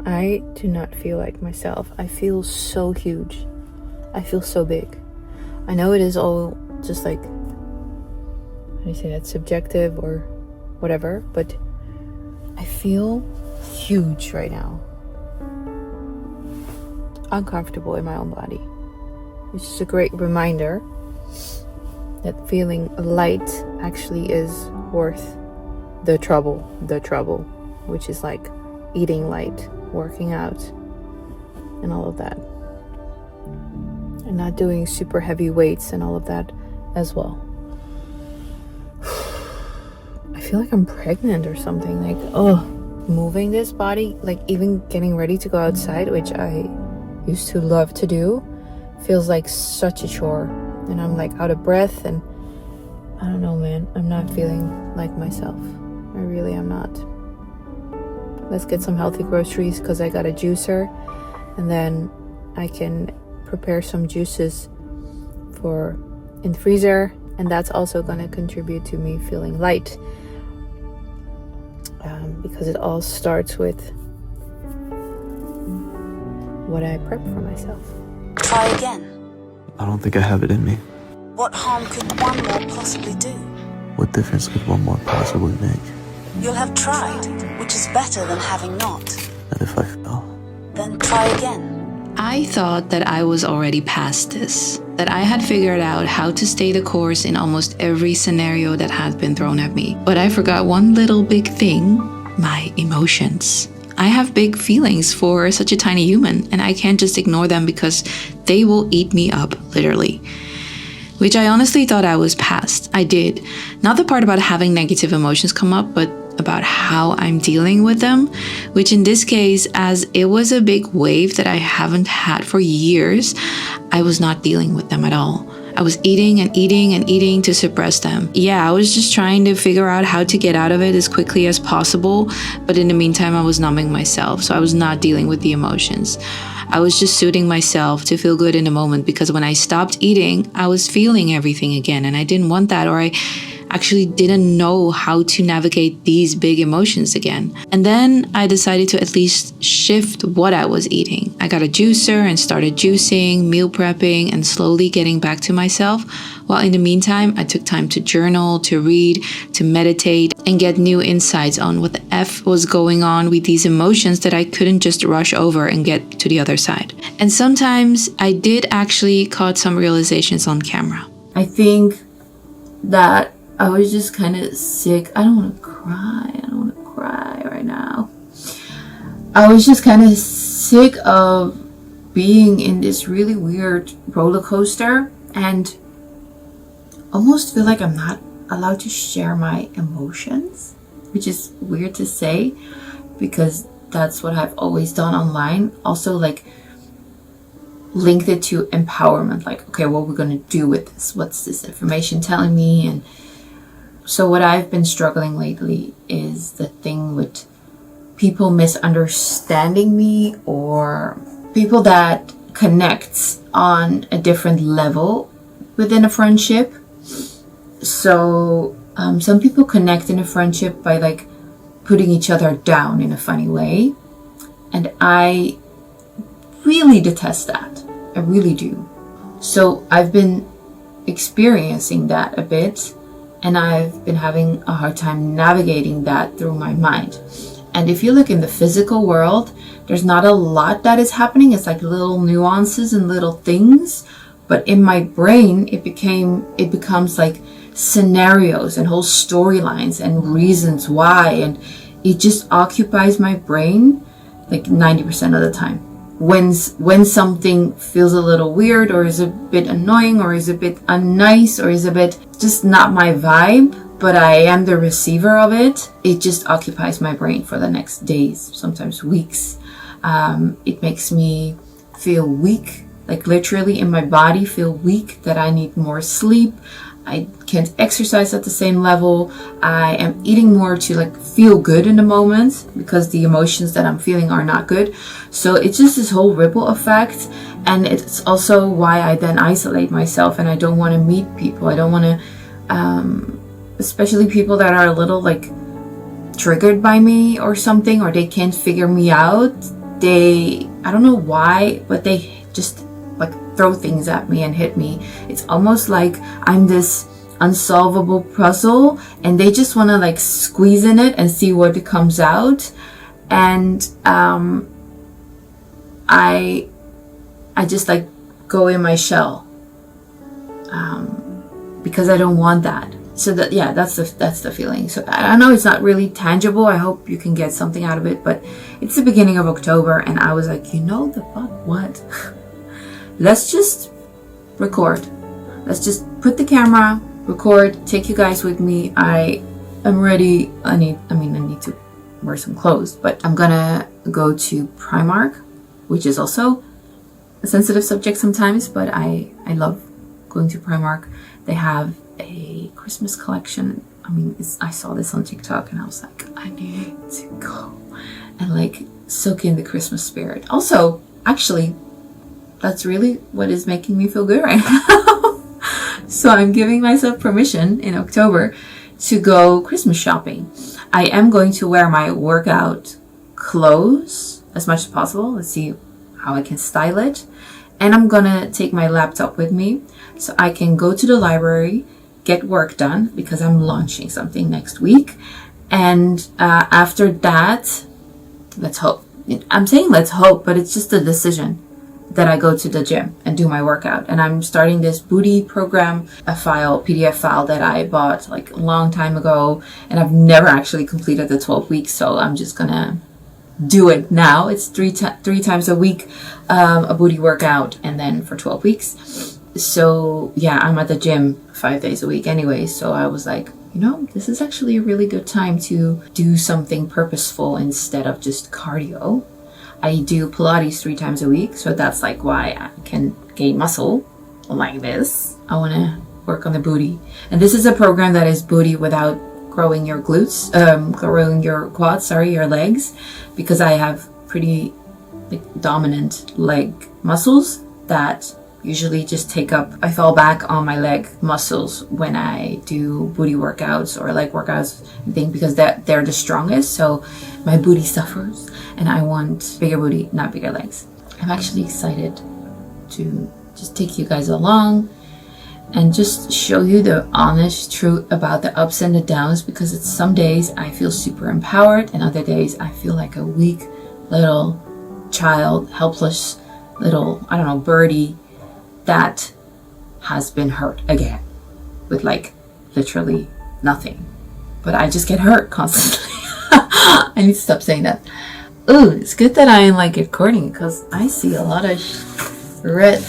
I do not feel like myself. I feel so huge. I feel so big. I know it is all just like, how do you say that, subjective or whatever, but I feel huge right now. Uncomfortable in my own body. Which is a great reminder that feeling light actually is worth the trouble, which is like eating light, working out, and all of that. And not doing super heavy weights and all of that as well. I feel like I'm pregnant or something. Like, moving this body, like even getting ready to go outside, which I used to love to do, feels like such a chore. And I'm like out of breath, and I don't know, man. I'm not feeling like myself. I really am not. Let's get some healthy groceries because I got a juicer, and then I can prepare some juices in the freezer, and that's also going to contribute to me feeling light, because it all starts with what I prep for myself. Try again. I don't think I have it in me. What harm could one more possibly do? What difference could one more possibly make? You'll have tried, which is better than having not. And if I fail? Then try again. I thought that I was already past this, that I had figured out how to stay the course in almost every scenario that had been thrown at me. But I forgot one little big thing: my emotions. I have big feelings for such a tiny human, and I can't just ignore them because they will eat me up, literally. Which I honestly thought I was past. I did. Not the part about having negative emotions come up, but about how I'm dealing with them, which in this case, as it was a big wave that I haven't had for years, I was not dealing with them at all. I was eating and eating and eating to suppress them. Yeah, I was just trying to figure out how to get out of it as quickly as possible, but in the meantime, I was numbing myself, so I was not dealing with the emotions. I was just soothing myself to feel good in the moment, because when I stopped eating, I was feeling everything again, and I didn't want that, or I actually didn't know how to navigate these big emotions again. And then I decided to at least shift what I was eating. I got a juicer and started juicing, meal prepping, and slowly getting back to myself. While in the meantime, I took time to journal, to read, to meditate, and get new insights on what the F was going on with these emotions that I couldn't just rush over and get to the other side. And sometimes I did actually caught some realizations on camera. I think that I was just kind of sick. I don't want to cry right now. I was just kind of sick of being in this really weird roller coaster and almost feel like I'm not allowed to share my emotions, which is weird to say because that's what I've always done online. Also, like, linked it to empowerment. Like, okay, what we're going to do with this? What's this information telling me? And so what I've been struggling lately is the thing with people misunderstanding me, or people that connect on a different level within a friendship. So some people connect in a friendship by like putting each other down in a funny way. And I really detest that. I really do. So I've been experiencing that a bit, and I've been having a hard time navigating that through my mind. And if you look in the physical world, there's not a lot that is happening. It's like little nuances and little things. But in my brain, it becomes like scenarios and whole storylines and reasons why. And it just occupies my brain like 90% of the time. When something feels a little weird, or is a bit annoying, or is a bit unnice, or is a bit just not my vibe, but I am the receiver of it, it just occupies my brain for the next days, sometimes weeks. It makes me feel weak, like literally in my body feel weak, that I need more sleep. I can't exercise at the same level. I am eating more to like feel good in the moment because the emotions that I'm feeling are not good. So it's just this whole ripple effect. And it's also why I then isolate myself and I don't want to meet people. I don't want to, especially people that are a little like triggered by me or something, or they can't figure me out, I don't know why, but they just like throw things at me and hit me. It's almost like I'm this unsolvable puzzle and they just want to like squeeze in it and see what comes out. And I just like go in my shell because I don't want that. So that's the feeling. So I know it's not really tangible. I hope you can get something out of it, but it's the beginning of October and I was like, what? Let's just record. Let's just put the camera, record, take you guys with me. I am ready. I need to wear some clothes, but I'm gonna go to Primark, which is also a sensitive subject sometimes, but I love going to Primark. They have a Christmas collection. I saw this on TikTok and I was like, I need to go and like soak in the Christmas spirit. Also, actually, that's really what is making me feel good right now. So I'm giving myself permission in October to go Christmas shopping. I am going to wear my workout clothes as much as possible. Let's see how I can style it. And I'm gonna take my laptop with me so I can go to the library, get work done because I'm launching something next week. And after that, let's hope. I'm saying let's hope, but it's just a decision that I go to the gym and do my workout. And I'm starting this booty program, PDF file that I bought like a long time ago. And I've never actually completed the 12 weeks. So I'm just gonna do it now. It's three times a week, a booty workout, and then for 12 weeks. So yeah, I'm at the gym 5 days a week anyway. So I was like, this is actually a really good time to do something purposeful instead of just cardio. I do Pilates 3 times a week. So that's like why I can gain muscle like this. I want to work on the booty. And this is a program that is booty without growing your glutes, growing your quads, your legs, because I have pretty dominant leg muscles that usually just take up, I fall back on my leg muscles when I do booty workouts or leg workouts, I think, because they're the strongest. So my booty suffers and I want bigger booty, not bigger legs. I'm actually excited to just take you guys along and just show you the honest truth about the ups and the downs, because it's some days I feel super empowered and other days I feel like a weak little child, helpless little, birdie that has been hurt again with like literally nothing. But I just get hurt constantly. I need to stop saying that. Ooh, it's good that I am like recording because I see a lot of red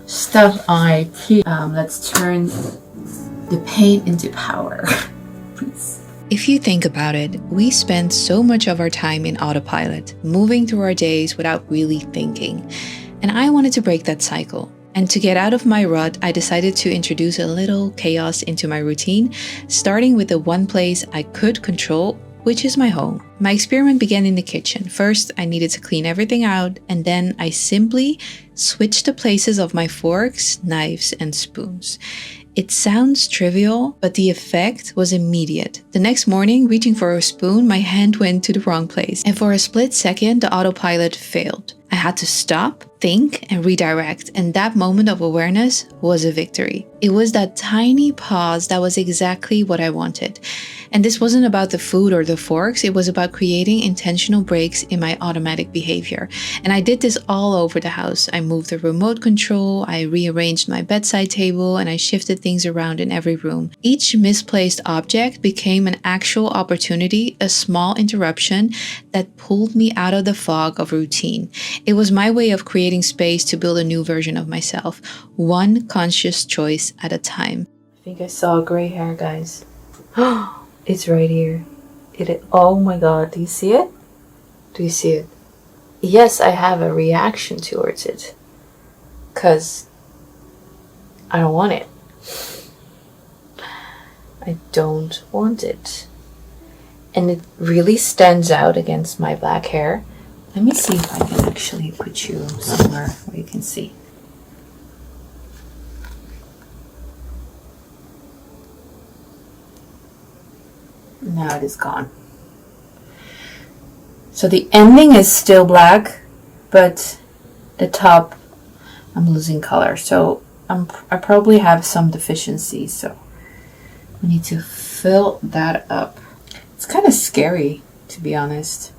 stuff on my teeth. Let's turn the pain into power, please. If you think about it, we spend so much of our time in autopilot, moving through our days without really thinking. And I wanted to break that cycle. And to get out of my rut, I decided to introduce a little chaos into my routine, starting with the one place I could control, which is my home. My experiment began in the kitchen. First, I needed to clean everything out, and then I simply switched the places of my forks, knives, and spoons. It sounds trivial, but the effect was immediate. The next morning, reaching for a spoon, my hand went to the wrong place, and for a split second, the autopilot failed. I had to stop, think, and redirect, and that moment of awareness was a victory. It was that tiny pause that was exactly what I wanted. And this wasn't about the food or the forks, it was about creating intentional breaks in my automatic behavior. And I did this all over the house. I moved the remote control, I rearranged my bedside table, and I shifted things around in every room. Each misplaced object became an actual opportunity, a small interruption that pulled me out of the fog of routine. It was my way of creating space to build a new version of myself, one conscious choice at a time. I think I saw gray hair, guys. It's right here. Oh my god, do you see it? Do you see it? Yes, I have a reaction towards it. Because I don't want it. I don't want it. And it really stands out against my black hair. Let me see if I can actually put you somewhere where you can see. now it is gone. So the ending is still black, but the top, I'm losing color. So I probably have some deficiencies, so we need to fill that up. It's kind of scary, to be honest.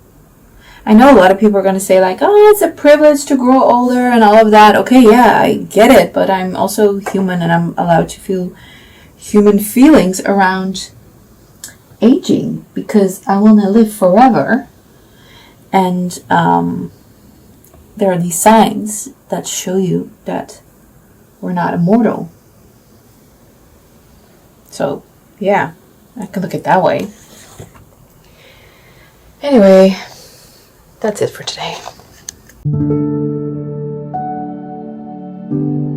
I know a lot of people are going to say like, oh, it's a privilege to grow older and all of that. Okay, yeah, I get it, but I'm also human and I'm allowed to feel human feelings around aging because I want to live forever. And there are these signs that show you that we're not immortal. So, yeah, I can look at it that way. Anyway, that's it for today.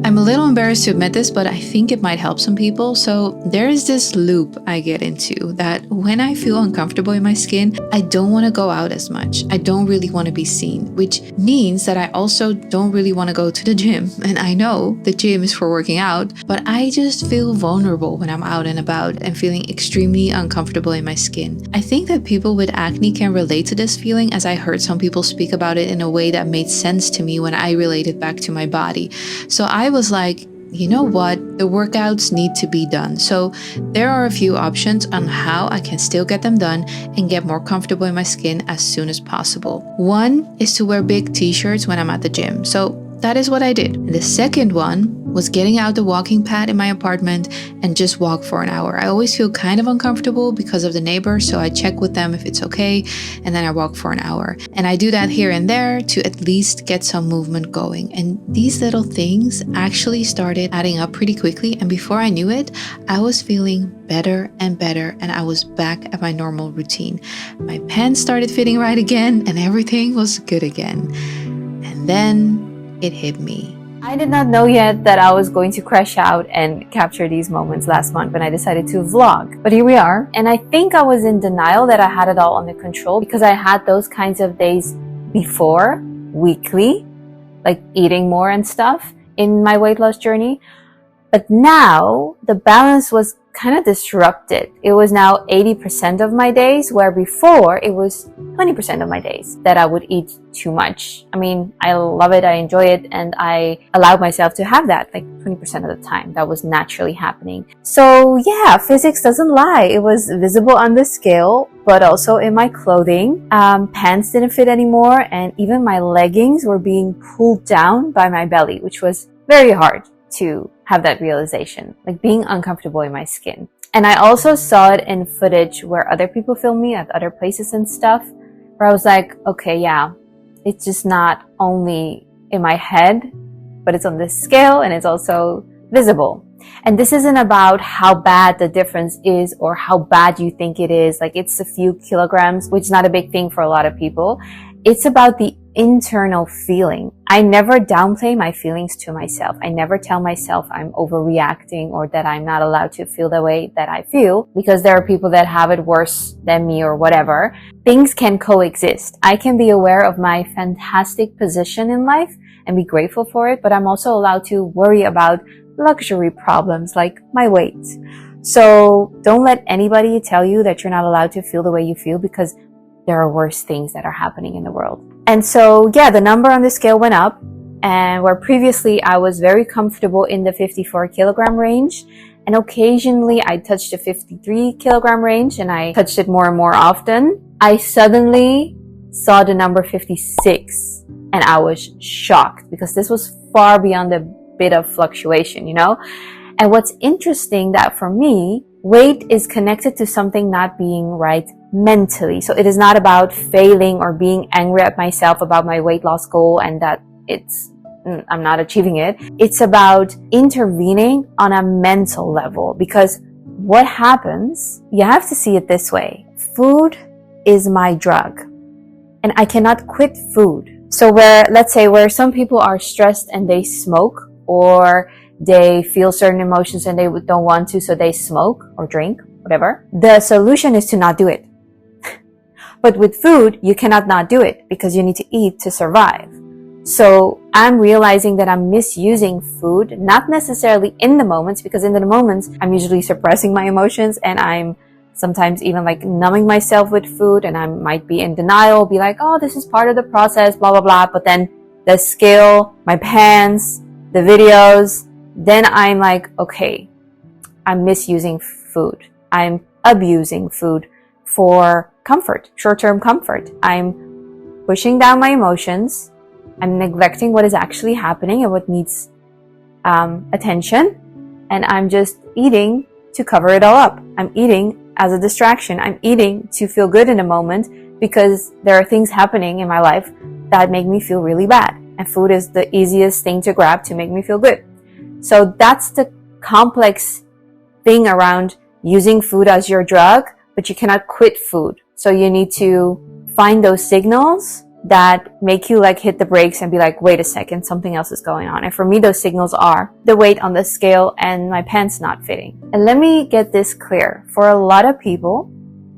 I'm a little embarrassed to admit this, but I think it might help some people. So there is this loop I get into that when I feel uncomfortable in my skin, I don't want to go out as much. I don't really want to be seen, which means that I also don't really want to go to the gym. And I know the gym is for working out, but I just feel vulnerable when I'm out and about and feeling extremely uncomfortable in my skin. I think that people with acne can relate to this feeling, as I heard some people speak about it in a way that made sense to me when I related back to my body. So I was like, you know what, the workouts need to be done. So there are a few options on how I can still get them done and get more comfortable in my skin as soon as possible. One is to wear big t-shirts when I'm at the gym. So that is what I did. And the second one was getting out the walking pad in my apartment and just walk for an hour. I always feel kind of uncomfortable because of the neighbors, so I check with them if it's okay, and then I walk for an hour. And I do that here and there to at least get some movement going. And these little things actually started adding up pretty quickly, and before I knew it, I was feeling better and better, and I was back at my normal routine. My pants started fitting right again, and everything was good again. And then it hit me. I did not know yet that I was going to crash out and capture these moments last month when I decided to vlog. But here we are. And I think I was in denial that I had it all under control because I had those kinds of days before, weekly, like eating more and stuff in my weight loss journey. But now the balance was kind of disrupted. It was now 80% of my days, where before it was 20% of my days that I would eat too much. I mean, I love it, I enjoy it, and I allowed myself to have that like 20% of the time. That was naturally happening. So yeah, physics doesn't lie. It was visible on the scale, but also in my clothing. Pants didn't fit anymore, and even my leggings were being pulled down by my belly, which was very hard to have that realization, like being uncomfortable in my skin. And I also saw it in footage where other people filmed me at other places and stuff, where I was like, okay, yeah, it's just not only in my head, but it's on this scale and it's also visible. And this isn't about how bad the difference is or how bad you think it is. Like, it's a few kilograms, which is not a big thing for a lot of people. It's about the internal feeling. I never downplay my feelings to myself. I never tell myself I'm overreacting or that I'm not allowed to feel the way that I feel, because there are people that have it worse than me or whatever. Things can coexist. I can be aware of my fantastic position in life and be grateful for it, but I'm also allowed to worry about luxury problems like my weight. So don't let anybody tell you that you're not allowed to feel the way you feel, because there are worse things that are happening in the world. And so, yeah, the number on the scale went up, and where previously I was very comfortable in the 54 kilogram range, and occasionally I touched the 53 kilogram range, and I touched it more and more often, I suddenly saw the number 56, and I was shocked because this was far beyond a bit of fluctuation, you know? And what's interesting, that for me, weight is connected to something not being right mentally. So it is not about failing or being angry at myself about my weight loss goal and that I'm not achieving it. It's about intervening on a mental level, because what happens, you have to see it this way. Food is my drug, and I cannot quit food. So let's say where some people are stressed and they smoke, or they feel certain emotions and they don't want to, so they smoke or drink, whatever. The solution is to not do it. But with food, you cannot not do it because you need to eat to survive. So I'm realizing that I'm misusing food, not necessarily in the moments, because in the moments, I'm usually suppressing my emotions and I'm sometimes even like numbing myself with food, and I might be in denial, be like, oh, this is part of the process, blah, blah, blah. But then the scale, my pants, the videos, then I'm like, okay, I'm misusing food. I'm abusing food for comfort, short-term comfort. I'm pushing down my emotions. I'm neglecting what is actually happening and what needs attention. And I'm just eating to cover it all up. I'm eating as a distraction. I'm eating to feel good in a moment because there are things happening in my life that make me feel really bad. And food is the easiest thing to grab to make me feel good. So that's the complex thing around using food as your drug, but you cannot quit food. So you need to find those signals that make you like hit the brakes and be like, wait a second, something else is going on. And for me, those signals are the weight on the scale and my pants not fitting. And let me get this clear. For a lot of people,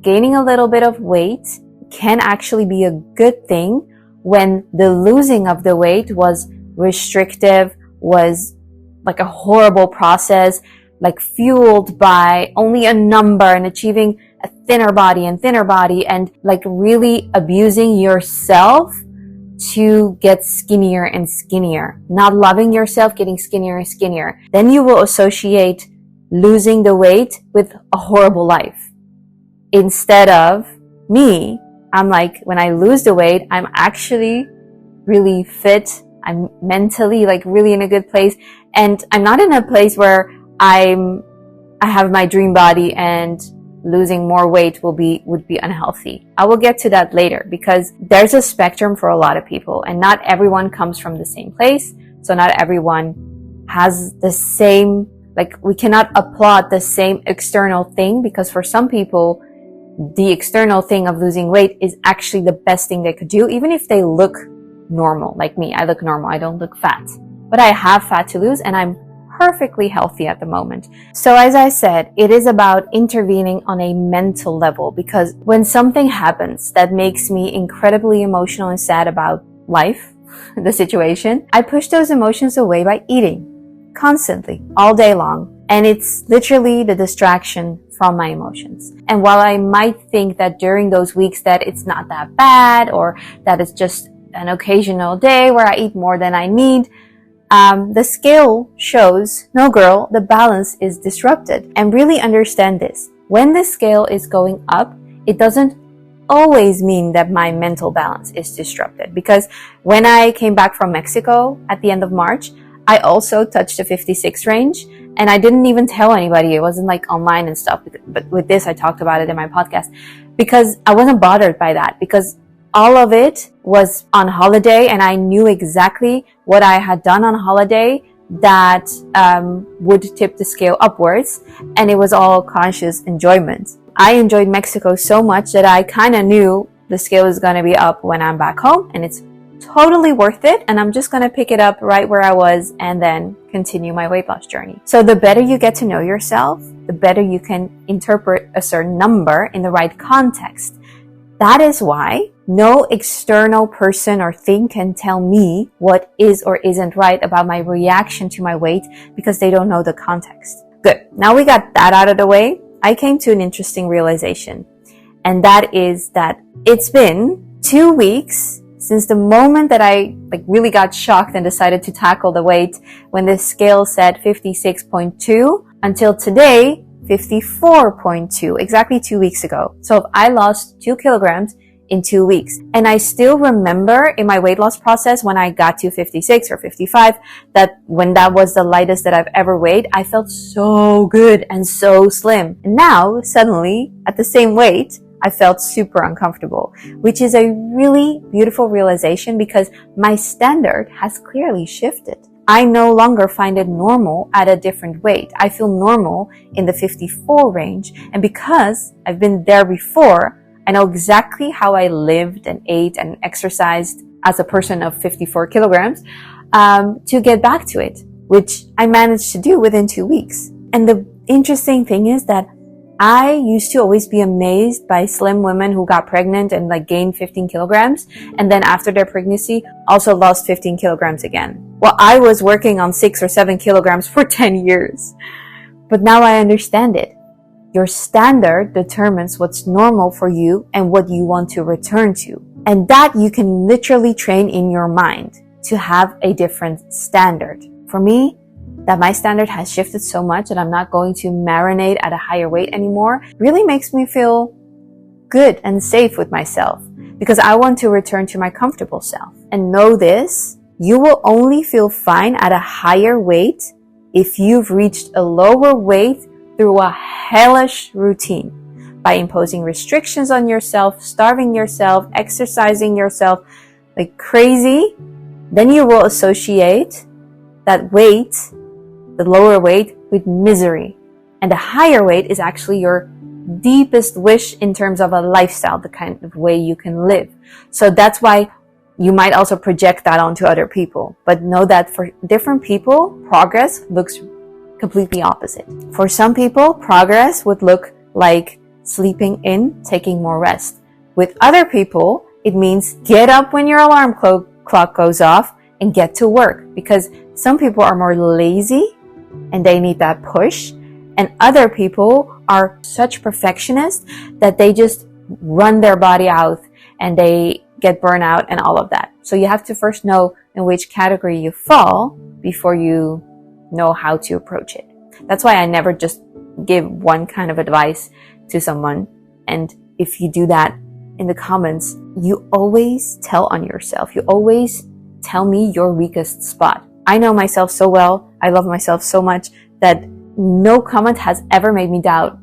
gaining a little bit of weight can actually be a good thing when the losing of the weight was restrictive, was like a horrible process, like fueled by only a number and achieving a thinner body and like really abusing yourself to get skinnier and skinnier, not loving yourself, getting skinnier and skinnier. Then you will associate losing the weight with a horrible life. Instead of me, I'm like, when I lose the weight, I'm actually really fit. I'm mentally like really in a good place. And I'm not in a place where I have my dream body and losing more weight would be unhealthy. I will get to that later because there's a spectrum for a lot of people and not everyone comes from the same place. So not everyone has the same, like we cannot applaud the same external thing because for some people, the external thing of losing weight is actually the best thing they could do, even if they look normal. Like me, I look normal. I don't look fat, but I have fat to lose and I'm perfectly healthy at the moment. So as I said, it is about intervening on a mental level because when something happens that makes me incredibly emotional and sad about life, the situation, I push those emotions away by eating constantly, all day long. And it's literally the distraction from my emotions. And while I might think that during those weeks that it's not that bad or that it's just an occasional day where I eat more than I need, the scale shows, no girl, the balance is disrupted. And really understand this. When the scale is going up, it doesn't always mean that my mental balance is disrupted. Because when I came back from Mexico at the end of March, I also touched the 56 range and I didn't even tell anybody. It wasn't like online and stuff. But with this, I talked about it in my podcast because I wasn't bothered by that because all of it was on holiday and I knew exactly what I had done on holiday that would tip the scale upwards, and it was all conscious enjoyment. I enjoyed Mexico so much that I kind of knew the scale is going to be up when I'm back home, and it's totally worth it, and I'm just going to pick it up right where I was and then continue my weight loss journey. So the better you get to know yourself, the better you can interpret a certain number in the right context. That is why no external person or thing can tell me what is or isn't right about my reaction to my weight because they don't know the context. Good. Now we got that out of the way. I came to an interesting realization, and that is that it's been 2 weeks since the moment that I really got shocked and decided to tackle the weight when the scale said 56.2 until today, 54.2, exactly 2 weeks ago. So I lost 2 kilograms in 2 weeks. And I still remember in my weight loss process when I got to 56 or 55, that when that was the lightest that I've ever weighed, I felt so good and so slim. And now, suddenly, at the same weight, I felt super uncomfortable, which is a really beautiful realization because my standard has clearly shifted. I no longer find it normal at a different weight. I feel normal in the 54 range. And because I've been there before, I know exactly how I lived and ate and exercised as a person of 54 kilograms to get back to it, which I managed to do within 2 weeks. And the interesting thing is that I used to always be amazed by slim women who got pregnant and gained 15 kilograms. And then after their pregnancy, also lost 15 kilograms again. Well, I was working on 6 or 7 kilograms for 10 years. But now I understand it. Your standard determines what's normal for you and what you want to return to. And that you can literally train in your mind to have a different standard. For me, that my standard has shifted so much that I'm not going to marinate at a higher weight anymore really makes me feel good and safe with myself, because I want to return to my comfortable self. And know this, you will only feel fine at a higher weight if you've reached a lower weight through a hellish routine, by imposing restrictions on yourself, starving yourself, exercising yourself like crazy. Then you will associate that weight, the lower weight, with misery. And the higher weight is actually your deepest wish in terms of a lifestyle, the kind of way you can live. So that's why you might also project that onto other people. But know that for different people, progress looks completely opposite. For some people, progress would look like sleeping in, taking more rest. With other people, it means get up when your alarm clock goes off and get to work. Because some people are more lazy and they need that push. And other people are such perfectionists that they just run their body out and they get burnout and all of that. So you have to first know in which category you fall before you know how to approach it. That's why I never just give one kind of advice to someone. And if you do that in the comments, you always tell on yourself. You always tell me your weakest spot. I know myself so well. I love myself so much that no comment has ever made me doubt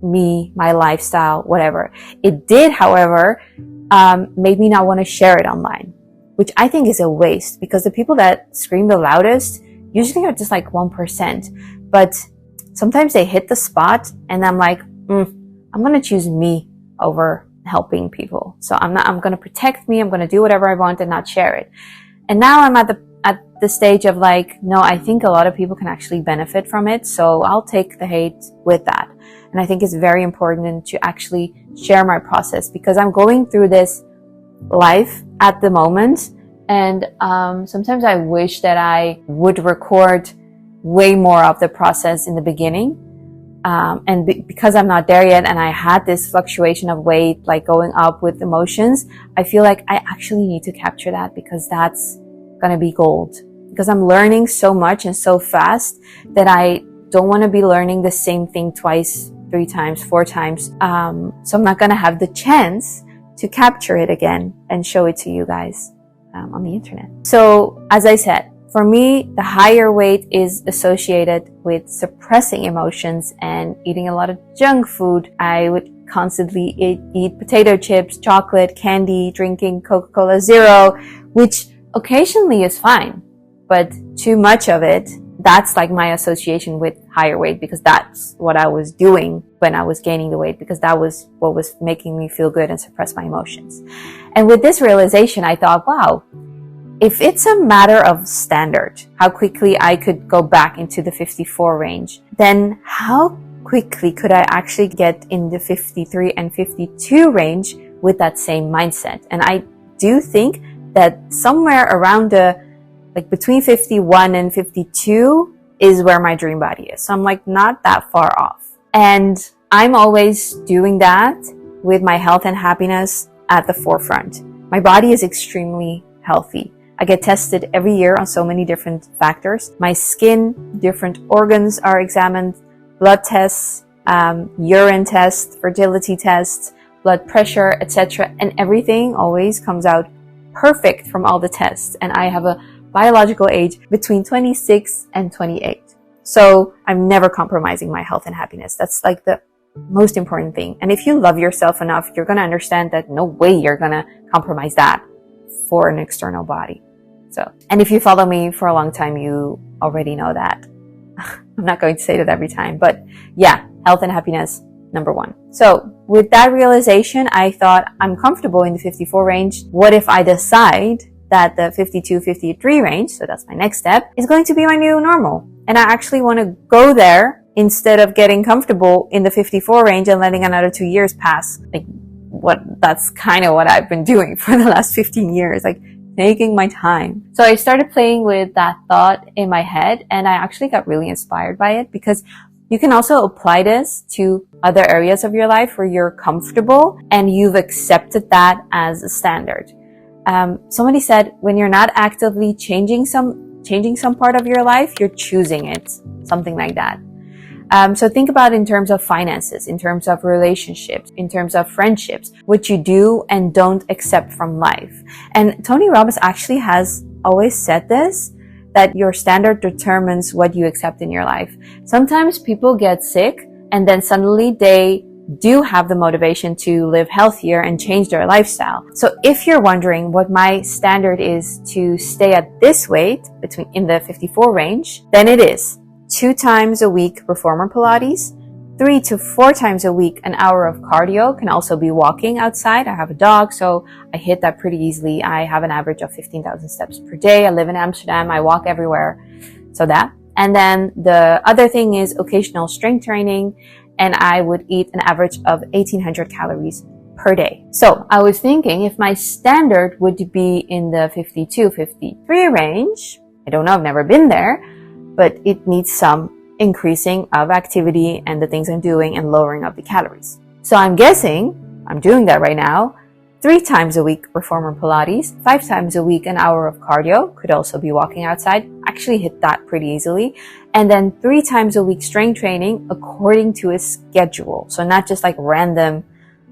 me, my lifestyle, whatever. It did, however, made me not want to share it online, which I think is a waste, because the people that scream the loudest usually are just like 1%. But sometimes they hit the spot and I'm like, I'm going to choose me over helping people. So I'm going to protect me. I'm going to do whatever I want and not share it. And now I'm at the stage of like, no, I think a lot of people can actually benefit from it. So I'll take the hate with that. And I think it's very important to actually share my process, because I'm going through this life at the moment. And sometimes I wish that I would record way more of the process in the beginning. Because I'm not there yet and I had this fluctuation of weight, like going up with emotions, I feel like I actually need to capture that, because that's going to be gold. Because I'm learning so much and so fast that I don't want to be learning the same thing twice, 3 times, 4 times. So I'm not going to have the chance to capture it again and show it to you guys on the internet. So as I said, for me, the higher weight is associated with suppressing emotions and eating a lot of junk food. I would constantly eat potato chips, chocolate, candy, drinking Coca-Cola Zero, which occasionally is fine, but too much of it, that's like my association with higher weight, because that's what I was doing when I was gaining the weight, because that was what was making me feel good and suppress my emotions. And with this realization, I thought, wow, if it's a matter of standard, how quickly I could go back into the 54 range, then how quickly could I actually get in the 53 and 52 range with that same mindset? And I do think that somewhere around between 51 and 52 is where my dream body is. So I'm like not that far off. And I'm always doing that with my health and happiness at the forefront. My body is extremely healthy. I get tested every year on so many different factors. My skin, different organs are examined, blood tests, urine tests, fertility tests, blood pressure, etc. And everything always comes out perfect from all the tests. And I have a biological age between 26 and 28. So I'm never compromising my health and happiness. That's like the most important thing. And if you love yourself enough, you're going to understand that no way you're going to compromise that for an external body. So, and if you follow me for a long time, you already know that. I'm not going to say that every time, but yeah, health and happiness, number one. So with that realization, I thought I'm comfortable in the 54 range. What if I decide that the 52, 53 range, so that's my next step, is going to be my new normal? And I actually want to go there instead of getting comfortable in the 54 range and letting another 2 years pass. That's kind of what I've been doing for the last 15 years, like taking my time. So I started playing with that thought in my head, and I actually got really inspired by it, because You can also apply this to other areas of your life where you're comfortable and you've accepted that as a standard. Somebody said when you're not actively changing some part of your life, you're choosing it, something like that. So think about in terms of finances, in terms of relationships, in terms of friendships, what you do and don't accept from life. And Tony Robbins actually has always said this, that your standard determines what you accept in your life. Sometimes people get sick and then suddenly they do have the motivation to live healthier and change their lifestyle. So if you're wondering what my standard is to stay at this weight in the 54 range, then it is 2 times a week reformer Pilates, 3 to 4 times a week an hour of cardio, can also be walking outside. I have a dog, so I hit that pretty easily. I have an average of 15,000 steps per day. I live in Amsterdam. I walk everywhere. So that. And then the other thing is occasional strength training, and I would eat an average of 1,800 calories per day. So I was thinking if my standard would be in the 52, 53 range, I don't know, I've never been there, but it needs some increasing of activity and the things I'm doing and lowering of the calories. So I'm guessing I'm doing that right now. 3 times a week reformer Pilates, 5 times a week an hour of cardio, could also be walking outside, actually hit that pretty easily. And then 3 times a week strength training according to a schedule. So not just like random,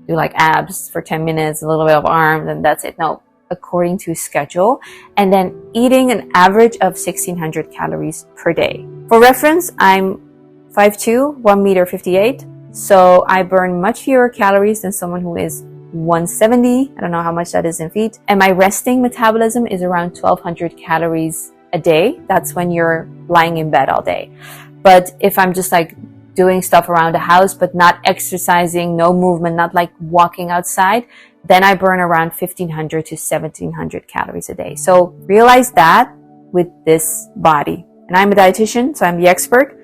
do like abs for 10 minutes, a little bit of arms and that's it. No, according to a schedule. And then eating an average of 1,600 calories per day. For reference, I'm 5'2", 1.58 m. So I burn much fewer calories than someone who is 170. I don't know how much that is in feet. And my resting metabolism is around 1,200 calories a day. That's when you're lying in bed all day. But if I'm just like doing stuff around the house, but not exercising, no movement, not like walking outside, then I burn around 1,500 to 1,700 calories a day. So realize that with this body. And I'm a dietitian, so I'm the expert.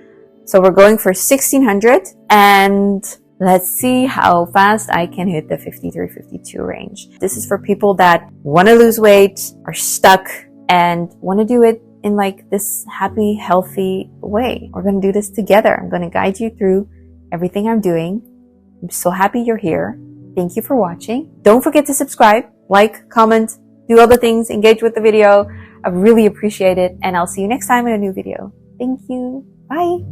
So we're going for 1,600 and let's see how fast I can hit the 53, 52 range. This is for people that want to lose weight, are stuck, and want to do it in like this happy, healthy way. We're going to do this together. I'm going to guide you through everything I'm doing. I'm so happy you're here. Thank you for watching. Don't forget to subscribe, like, comment, do all the things, engage with the video. I really appreciate it. And I'll see you next time in a new video. Thank you. Bye.